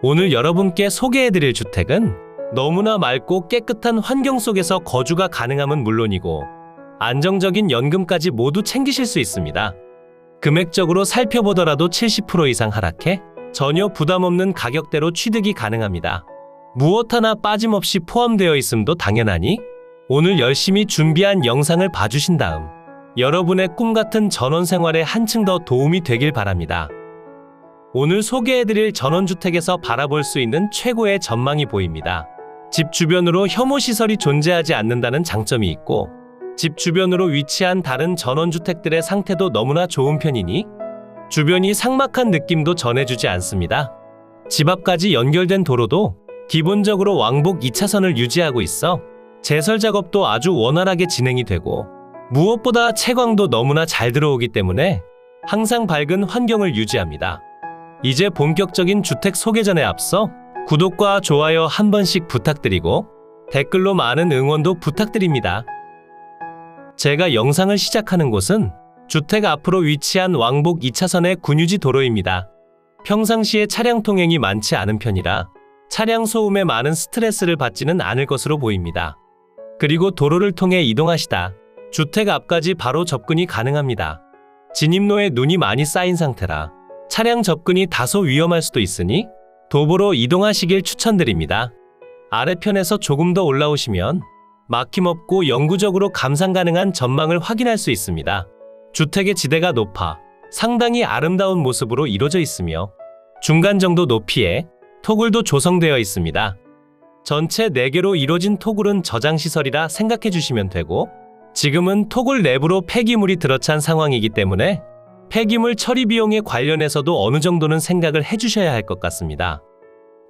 오늘 여러분께 소개해드릴 주택은 너무나 맑고 깨끗한 환경 속에서 거주가 가능함은 물론이고 안정적인 연금까지 모두 챙기실 수 있습니다. 금액적으로 살펴보더라도 70% 이상 하락해 전혀 부담 없는 가격대로 취득이 가능합니다. 무엇 하나 빠짐없이 포함되어 있음도 당연하니 오늘 열심히 준비한 영상을 봐주신 다음 여러분의 꿈같은 전원생활에 한층 더 도움이 되길 바랍니다. 오늘 소개해드릴 전원주택에서 바라볼 수 있는 최고의 전망이 보입니다. 집 주변으로 혐오시설이 존재하지 않는다는 장점이 있고 집 주변으로 위치한 다른 전원주택들의 상태도 너무나 좋은 편이니 주변이 삭막한 느낌도 전해주지 않습니다. 집 앞까지 연결된 도로도 기본적으로 왕복 2차선을 유지하고 있어 제설 작업도 아주 원활하게 진행이 되고 무엇보다 채광도 너무나 잘 들어오기 때문에 항상 밝은 환경을 유지합니다. 이제 본격적인 주택 소개 전에 앞서 구독과 좋아요 한 번씩 부탁드리고 댓글로 많은 응원도 부탁드립니다. 제가 영상을 시작하는 곳은 주택 앞으로 위치한 왕복 2차선의 군유지 도로입니다. 평상시에 차량 통행이 많지 않은 편이라 차량 소음에 많은 스트레스를 받지는 않을 것으로 보입니다. 그리고 도로를 통해 이동하시다 주택 앞까지 바로 접근이 가능합니다. 진입로에 눈이 많이 쌓인 상태라 차량 접근이 다소 위험할 수도 있으니 도보로 이동하시길 추천드립니다. 아래편에서 조금 더 올라오시면 막힘없고 영구적으로 감상 가능한 전망을 확인할 수 있습니다. 주택의 지대가 높아 상당히 아름다운 모습으로 이루어져 있으며 중간 정도 높이에 토굴도 조성되어 있습니다. 전체 4개로 이루어진 토굴은 저장시설이라 생각해 주시면 되고 지금은 토굴 내부로 폐기물이 들어찬 상황이기 때문에 폐기물 처리 비용에 관련해서도 어느 정도는 생각을 해주셔야 할 것 같습니다.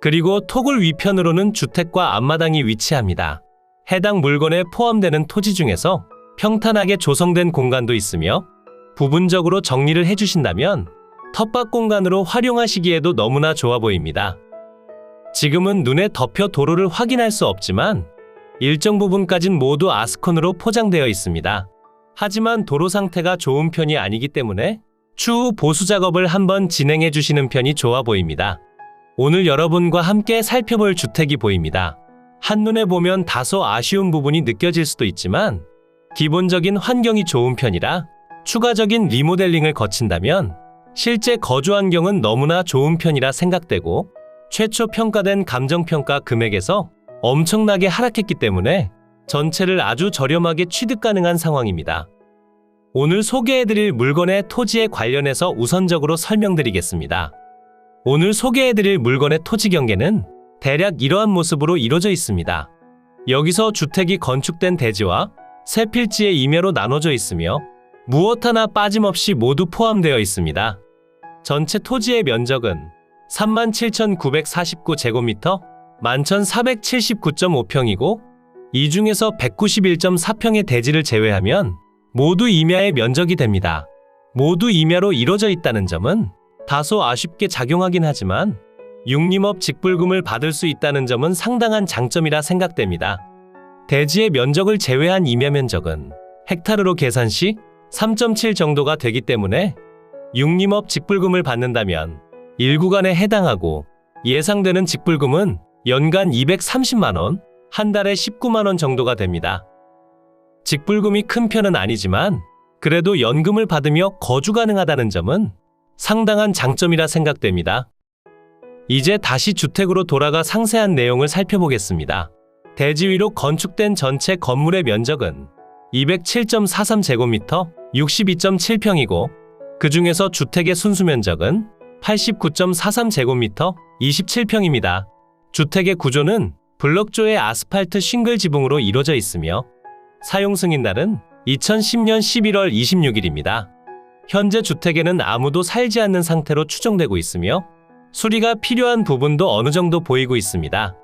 그리고 토굴 위편으로는 주택과 앞마당이 위치합니다. 해당 물건에 포함되는 토지 중에서 평탄하게 조성된 공간도 있으며 부분적으로 정리를 해주신다면 텃밭 공간으로 활용하시기에도 너무나 좋아 보입니다. 지금은 눈에 덮여 도로를 확인할 수 없지만 일정 부분까진 모두 아스콘으로 포장되어 있습니다. 하지만 도로 상태가 좋은 편이 아니기 때문에 추후 보수 작업을 한번 진행해 주시는 편이 좋아 보입니다. 오늘 여러분과 함께 살펴볼 주택이 보입니다. 한눈에 보면 다소 아쉬운 부분이 느껴질 수도 있지만 기본적인 환경이 좋은 편이라 추가적인 리모델링을 거친다면 실제 거주 환경은 너무나 좋은 편이라 생각되고 최초 평가된 감정평가 금액에서 엄청나게 하락했기 때문에 전체를 아주 저렴하게 취득 가능한 상황입니다. 오늘 소개해드릴 물건의 토지에 관련해서 우선적으로 설명드리겠습니다. 오늘 소개해드릴 물건의 토지 경계는 대략 이러한 모습으로 이루어져 있습니다. 여기서 주택이 건축된 대지와 새 필지의 임야로 나눠져 있으며 무엇 하나 빠짐없이 모두 포함되어 있습니다. 전체 토지의 면적은 37,949제곱미터, 11,479.5평이고 이 중에서 191.4평의 대지를 제외하면 모두 임야의 면적이 됩니다. 모두 임야로 이루어져 있다는 점은 다소 아쉽게 작용하긴 하지만 육림업 직불금을 받을 수 있다는 점은 상당한 장점이라 생각됩니다. 대지의 면적을 제외한 임야 면적은 헥타르로 계산 시 3.7 정도가 되기 때문에 육림업 직불금을 받는다면 1구간에 해당하고 예상되는 직불금은 연간 230만원, 한 달에 19만원 정도가 됩니다. 직불금이 큰 편은 아니지만 그래도 연금을 받으며 거주 가능하다는 점은 상당한 장점이라 생각됩니다. 이제 다시 주택으로 돌아가 상세한 내용을 살펴보겠습니다. 대지 위로 건축된 전체 건물의 면적은 207.43제곱미터, 62.7평이고 그 중에서 주택의 순수 면적은 89.43제곱미터, 27평입니다. 주택의 구조는 블럭조의 아스팔트 싱글 지붕으로 이루어져 있으며 사용 승인날은 2010년 11월 26일입니다. 현재 주택에는 아무도 살지 않는 상태로 추정되고 있으며 수리가 필요한 부분도 어느 정도 보이고 있습니다.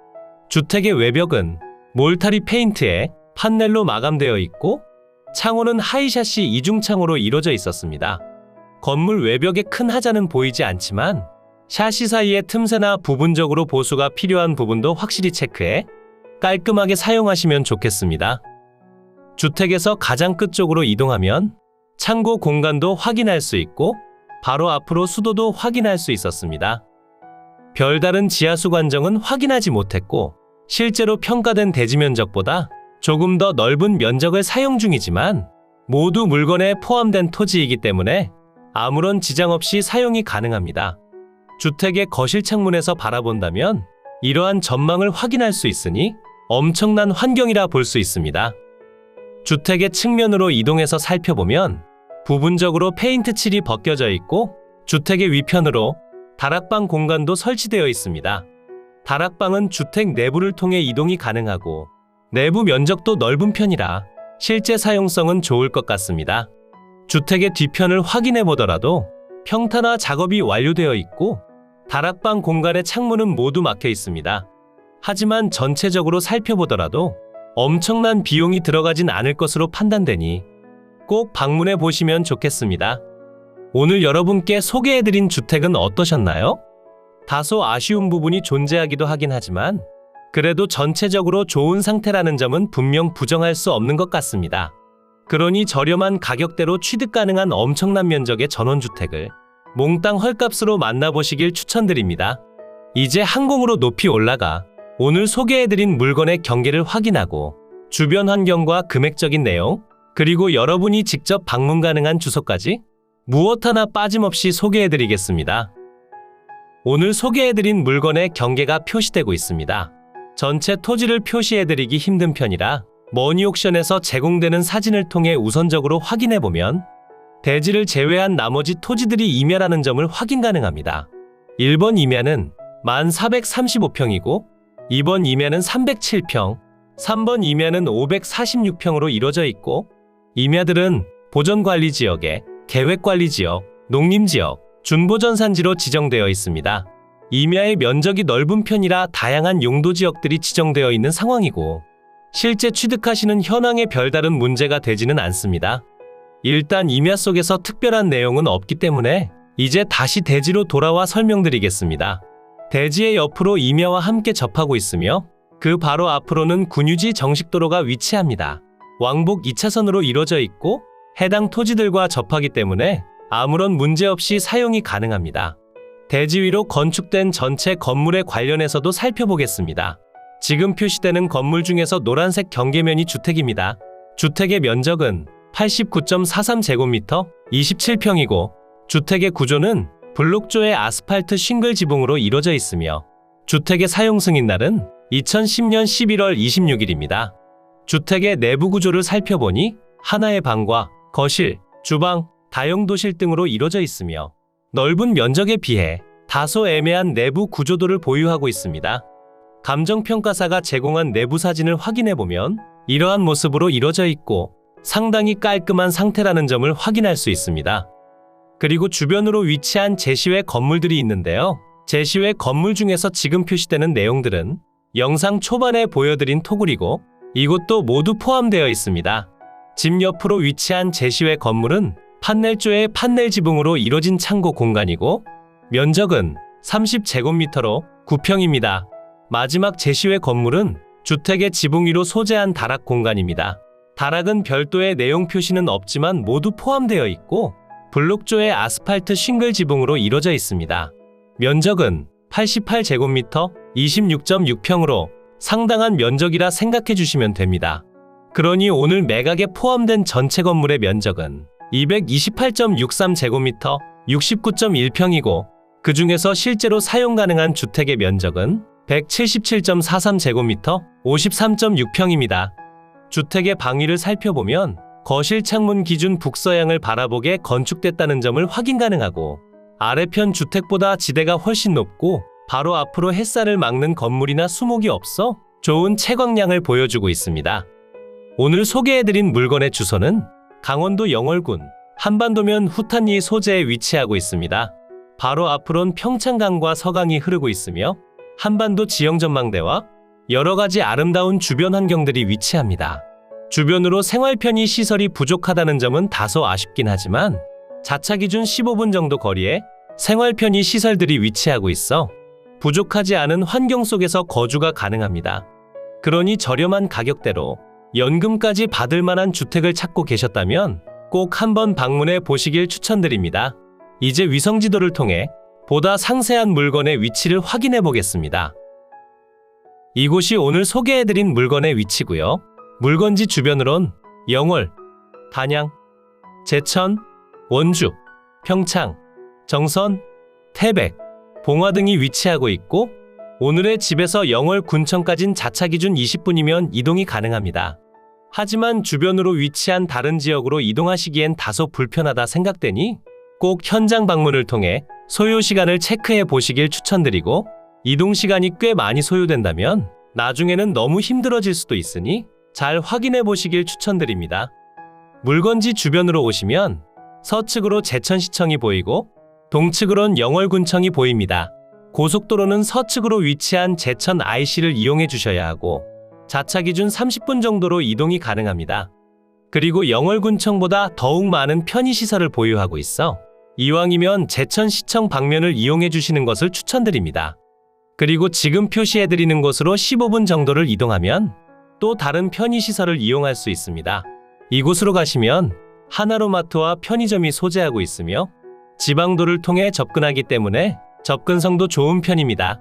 주택의 외벽은 몰타리 페인트에 판넬로 마감되어 있고 창호는 하이샤시 이중창호로 이루어져 있었습니다. 건물 외벽에 큰 하자는 보이지 않지만 샤시 사이의 틈새나 부분적으로 보수가 필요한 부분도 확실히 체크해 깔끔하게 사용하시면 좋겠습니다. 주택에서 가장 끝쪽으로 이동하면 창고 공간도 확인할 수 있고 바로 앞으로 수도도 확인할 수 있었습니다. 별다른 지하수 관정은 확인하지 못했고 실제로 평가된 대지 면적보다 조금 더 넓은 면적을 사용 중이지만 모두 물건에 포함된 토지이기 때문에 아무런 지장 없이 사용이 가능합니다. 주택의 거실 창문에서 바라본다면 이러한 전망을 확인할 수 있으니 엄청난 환경이라 볼 수 있습니다. 주택의 측면으로 이동해서 살펴보면 부분적으로 페인트 칠이 벗겨져 있고 주택의 위편으로 다락방 공간도 설치되어 있습니다. 다락방은 주택 내부를 통해 이동이 가능하고 내부 면적도 넓은 편이라 실제 사용성은 좋을 것 같습니다. 주택의 뒤편을 확인해 보더라도 평탄화 작업이 완료되어 있고 다락방 공간의 창문은 모두 막혀 있습니다. 하지만 전체적으로 살펴보더라도 엄청난 비용이 들어가진 않을 것으로 판단되니 꼭 방문해 보시면 좋겠습니다. 오늘 여러분께 소개해드린 주택은 어떠셨나요? 다소 아쉬운 부분이 존재하기도 하긴 하지만 그래도 전체적으로 좋은 상태라는 점은 분명 부정할 수 없는 것 같습니다. 그러니 저렴한 가격대로 취득 가능한 엄청난 면적의 전원주택을 몽땅 헐값으로 만나보시길 추천드립니다. 이제 항공으로 높이 올라가 오늘 소개해드린 물건의 경계를 확인하고 주변 환경과 금액적인 내용, 그리고 여러분이 직접 방문 가능한 주소까지 무엇 하나 빠짐없이 소개해드리겠습니다. 오늘 소개해드린 물건의 경계가 표시되고 있습니다. 전체 토지를 표시해드리기 힘든 편이라 머니옥션에서 제공되는 사진을 통해 우선적으로 확인해보면 대지를 제외한 나머지 토지들이 임야라는 점을 확인 가능합니다. 1번 임야는 1435평이고 2번 임야는 307평, 3번 임야는 546평으로 이루어져 있고 임야들은 보전관리지역에 계획관리지역, 농림지역, 준보전산지로 지정되어 있습니다. 임야의 면적이 넓은 편이라 다양한 용도지역들이 지정되어 있는 상황이고 실제 취득하시는 현황에 별다른 문제가 되지는 않습니다. 일단 임야 속에서 특별한 내용은 없기 때문에 이제 다시 대지로 돌아와 설명드리겠습니다. 대지의 옆으로 임야와 함께 접하고 있으며 그 바로 앞으로는 군유지 정식도로가 위치합니다. 왕복 2차선으로 이루어져 있고 해당 토지들과 접하기 때문에 아무런 문제 없이 사용이 가능합니다. 대지 위로 건축된 전체 건물에 관련해서도 살펴보겠습니다. 지금 표시되는 건물 중에서 노란색 경계면이 주택입니다. 주택의 면적은 89.43제곱미터, 27평이고 주택의 구조는 블록조의 아스팔트 싱글 지붕으로 이루어져 있으며 주택의 사용 승인날은 2010년 11월 26일입니다. 주택의 내부 구조를 살펴보니 하나의 방과 거실, 주방, 다용도실 등으로 이루어져 있으며 넓은 면적에 비해 다소 애매한 내부 구조도를 보유하고 있습니다. 감정평가사가 제공한 내부 사진을 확인해보면 이러한 모습으로 이루어져 있고 상당히 깔끔한 상태라는 점을 확인할 수 있습니다. 그리고 주변으로 위치한 제시외 건물들이 있는데요. 제시외 건물 중에서 지금 표시되는 내용들은 영상 초반에 보여드린 토굴이고 이곳도 모두 포함되어 있습니다. 집 옆으로 위치한 제시외 건물은 판넬조의 판넬 지붕으로 이뤄진 창고 공간이고 면적은 30제곱미터로 9평입니다. 마지막 제시외 건물은 주택의 지붕 위로 소재한 다락 공간입니다. 다락은 별도의 내용 표시는 없지만 모두 포함되어 있고 블록조의 아스팔트 싱글 지붕으로 이루어져 있습니다. 면적은 88제곱미터 26.6평으로 상당한 면적이라 생각해 주시면 됩니다. 그러니 오늘 매각에 포함된 전체 건물의 면적은 228.63제곱미터 69.1평이고 그 중에서 실제로 사용 가능한 주택의 면적은 177.43제곱미터 53.6평입니다. 주택의 방위를 살펴보면 거실 창문 기준 북서향을 바라보게 건축됐다는 점을 확인 가능하고 아래편 주택보다 지대가 훨씬 높고 바로 앞으로 햇살을 막는 건물이나 수목이 없어 좋은 채광량을 보여주고 있습니다. 오늘 소개해드린 물건의 주소는 강원도 영월군 한반도면 후탄리 소재에 위치하고 있습니다. 바로 앞으론 평창강과 서강이 흐르고 있으며 한반도 지형전망대와 여러가지 아름다운 주변 환경들이 위치합니다. 주변으로 생활 편의 시설이 부족하다는 점은 다소 아쉽긴 하지만 자차 기준 15분 정도 거리에 생활 편의 시설들이 위치하고 있어 부족하지 않은 환경 속에서 거주가 가능합니다. 그러니 저렴한 가격대로 연금까지 받을 만한 주택을 찾고 계셨다면 꼭 한번 방문해 보시길 추천드립니다. 이제 위성지도를 통해 보다 상세한 물건의 위치를 확인해 보겠습니다. 이곳이 오늘 소개해드린 물건의 위치고요. 물건지 주변으론 영월, 단양, 제천, 원주, 평창, 정선, 태백, 봉화 등이 위치하고 있고 오늘의 집에서 영월 군청까진 자차 기준 20분이면 이동이 가능합니다. 하지만 주변으로 위치한 다른 지역으로 이동하시기엔 다소 불편하다 생각되니 꼭 현장 방문을 통해 소요 시간을 체크해 보시길 추천드리고 이동 시간이 꽤 많이 소요된다면 나중에는 너무 힘들어질 수도 있으니 잘 확인해 보시길 추천드립니다. 물건지 주변으로 오시면 서측으로 제천시청이 보이고 동측으론 영월군청이 보입니다. 고속도로는 서측으로 위치한 제천 IC를 이용해 주셔야 하고 자차 기준 30분 정도로 이동이 가능합니다. 그리고 영월군청보다 더욱 많은 편의시설을 보유하고 있어 이왕이면 제천시청 방면을 이용해 주시는 것을 추천드립니다. 그리고 지금 표시해드리는 곳으로 15분 정도를 이동하면 또 다른 편의시설을 이용할 수 있습니다. 이곳으로 가시면 하나로마트와 편의점이 소재하고 있으며 지방도를 통해 접근하기 때문에 접근성도 좋은 편입니다.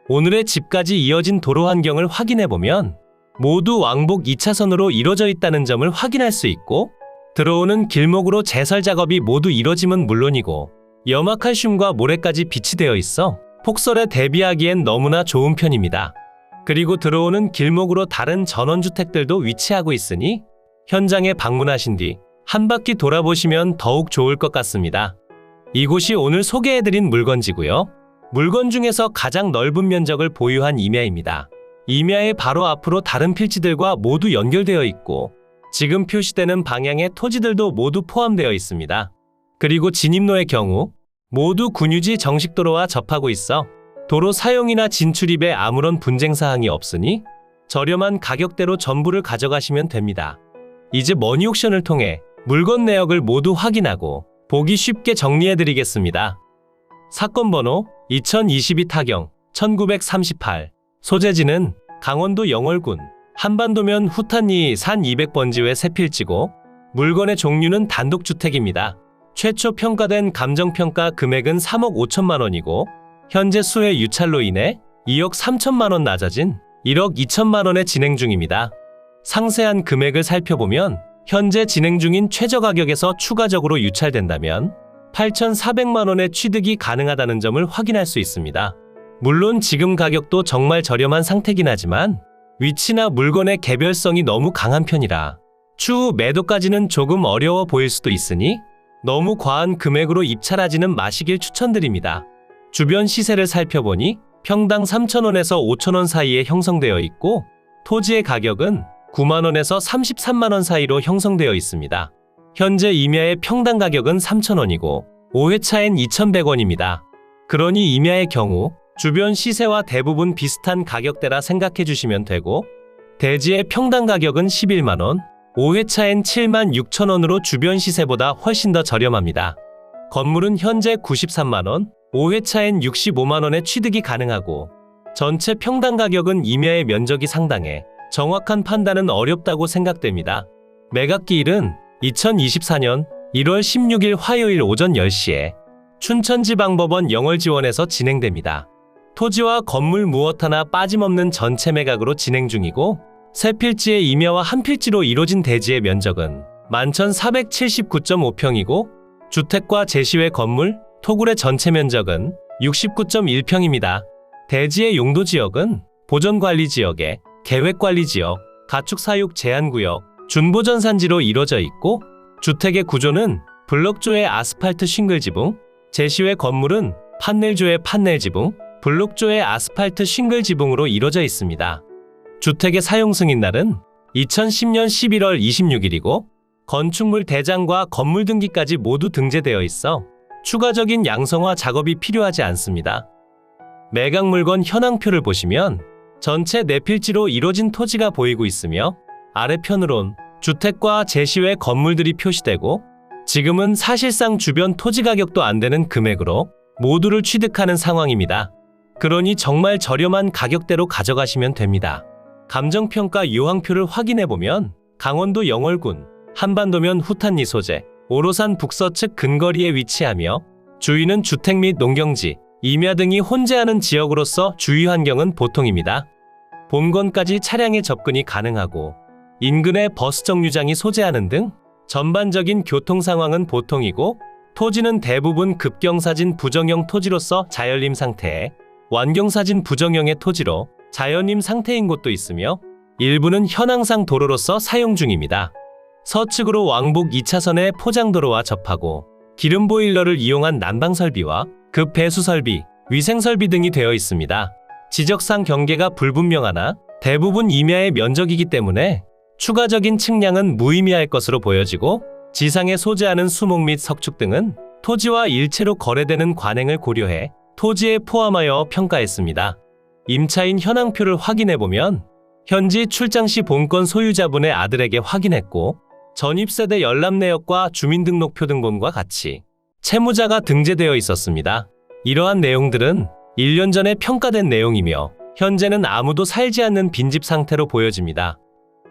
오늘의 집까지 이어진 도로 환경을 확인해보면 모두 왕복 2차선으로 이루어져 있다는 점을 확인할 수 있고 들어오는 길목으로 제설 작업이 모두 이뤄짐은 물론이고 염화칼슘과 모래까지 비치되어 있어 폭설에 대비하기엔 너무나 좋은 편입니다. 그리고 들어오는 길목으로 다른 전원주택들도 위치하고 있으니 현장에 방문하신 뒤 한 바퀴 돌아보시면 더욱 좋을 것 같습니다. 이곳이 오늘 소개해드린 물건지고요. 물건 중에서 가장 넓은 면적을 보유한 임야입니다. 임야의 바로 앞으로 다른 필지들과 모두 연결되어 있고 지금 표시되는 방향의 토지들도 모두 포함되어 있습니다. 그리고 진입로의 경우 모두 군유지 정식도로와 접하고 있어 도로 사용이나 진출입에 아무런 분쟁사항이 없으니 저렴한 가격대로 전부를 가져가시면 됩니다. 이제 머니옥션을 통해 물건 내역을 모두 확인하고 보기 쉽게 정리해드리겠습니다. 사건 번호 2022 타경 1938 소재지는 강원도 영월군 한반도면 후탄리 산 200번지회 새 필지고 물건의 종류는 단독주택입니다. 최초 평가된 감정평가 금액은 3억 5천만 원이고 현재 수해 유찰로 인해 2억 3천만 원 낮아진 1억 2천만 원에 진행 중입니다. 상세한 금액을 살펴보면 현재 진행 중인 최저 가격에서 추가적으로 유찰된다면 8,400만 원의 취득이 가능하다는 점을 확인할 수 있습니다. 물론 지금 가격도 정말 저렴한 상태긴 하지만 위치나 물건의 개별성이 너무 강한 편이라 추후 매도까지는 조금 어려워 보일 수도 있으니 너무 과한 금액으로 입찰하지는 마시길 추천드립니다. 주변 시세를 살펴보니 평당 3,000원에서 5,000원 사이에 형성되어 있고 토지의 가격은 9만원에서 33만원 사이로 형성되어 있습니다. 현재 임야의 평당 가격은 3,000원이고 5회차엔 2,100원입니다. 그러니 임야의 경우 주변 시세와 대부분 비슷한 가격대라 생각해 주시면 되고 대지의 평당 가격은 11만원, 5회차엔 7만 6천원으로 주변 시세보다 훨씬 더 저렴합니다. 건물은 현재 93만원, 5회차엔 65만원에 취득이 가능하고 전체 평당 가격은 임야의 면적이 상당해 정확한 판단은 어렵다고 생각됩니다. 매각기일은 2024년 1월 16일 화요일 오전 10시에 춘천지방법원 영월지원에서 진행됩니다. 토지와 건물 무엇 하나 빠짐없는 전체 매각으로 진행 중이고 세 필지의 임야와 한 필지로 이뤄진 대지의 면적은 11,479.5평이고 주택과 제시외 건물, 토굴의 전체 면적은 69.1평입니다. 대지의 용도지역은 보전관리지역에 계획관리지역, 가축사육 제한구역, 준보전산지로 이루어져 있고 주택의 구조는 블록조의 아스팔트 싱글 지붕, 제시외 건물은 판넬조의 판넬 지붕, 블록조의 아스팔트 싱글 지붕으로 이루어져 있습니다. 주택의 사용 승인날은 2010년 11월 26일이고 건축물 대장과 건물 등기까지 모두 등재되어 있어 추가적인 양성화 작업이 필요하지 않습니다. 매각 물건 현황표를 보시면 전체 4필지로 이뤄진 토지가 보이고 있으며 아래편으론 주택과 제시외 건물들이 표시되고 지금은 사실상 주변 토지 가격도 안 되는 금액으로 모두를 취득하는 상황입니다. 그러니 정말 저렴한 가격대로 가져가시면 됩니다. 감정평가 요항표를 확인해보면 강원도 영월군 한반도면 후탄리 소재 오로산 북서측 근거리에 위치하며 주위는 주택 및 농경지, 임야 등이 혼재하는 지역으로서 주위 환경은 보통입니다. 본건까지 차량의 접근이 가능하고 인근에 버스 정류장이 소재하는 등 전반적인 교통 상황은 보통이고, 토지는 대부분 급경사진 부정형 토지로서 자연림 상태에 완경사진 부정형의 토지로 자연림 상태인 곳도 있으며, 일부는 현황상 도로로서 사용 중입니다. 서측으로 왕복 2차선의 포장도로와 접하고 기름 보일러를 이용한 난방 설비와 급 배수 설비, 위생 설비 등이 되어 있습니다. 지적상 경계가 불분명하나 대부분 임야의 면적이기 때문에 추가적인 측량은 무의미할 것으로 보여지고, 지상에 소재하는 수목 및 석축 등은 토지와 일체로 거래되는 관행을 고려해 토지에 포함하여 평가했습니다. 임차인 현황표를 확인해보면 현지 출장 시 본건 소유자분의 아들에게 확인했고, 전입세대 열람 내역과 주민등록표 등본과 같이 채무자가 등재되어 있었습니다. 이러한 내용들은 1년 전에 평가된 내용이며 현재는 아무도 살지 않는 빈집 상태로 보여집니다.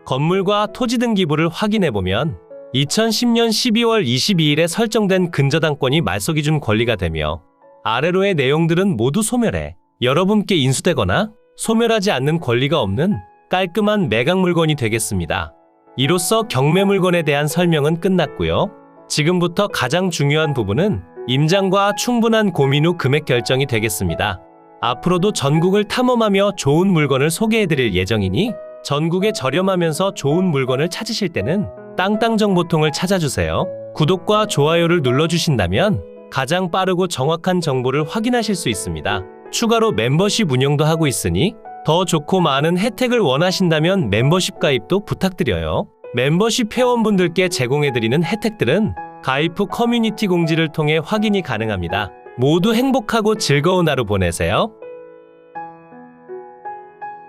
건물과 토지 등기부를 확인해보면 2010년 12월 22일에 설정된 근저당권이 말소기준 권리가 되며, 아래로의 내용들은 모두 소멸해 여러분께 인수되거나 소멸하지 않는 권리가 없는 깔끔한 매각 물건이 되겠습니다. 이로써 경매 물건에 대한 설명은 끝났고요. 지금부터 가장 중요한 부분은 임장과 충분한 고민 후 금액 결정이 되겠습니다. 앞으로도 전국을 탐험하며 좋은 물건을 소개해드릴 예정이니 전국에 저렴하면서 좋은 물건을 찾으실 때는 땅땅정보통을 찾아주세요. 구독과 좋아요를 눌러주신다면 가장 빠르고 정확한 정보를 확인하실 수 있습니다. 추가로 멤버십 운영도 하고 있으니 더 좋고 많은 혜택을 원하신다면 멤버십 가입도 부탁드려요. 멤버십 회원분들께 제공해드리는 혜택들은 가입 후 커뮤니티 공지를 통해 확인이 가능합니다. 모두 행복하고 즐거운 하루 보내세요.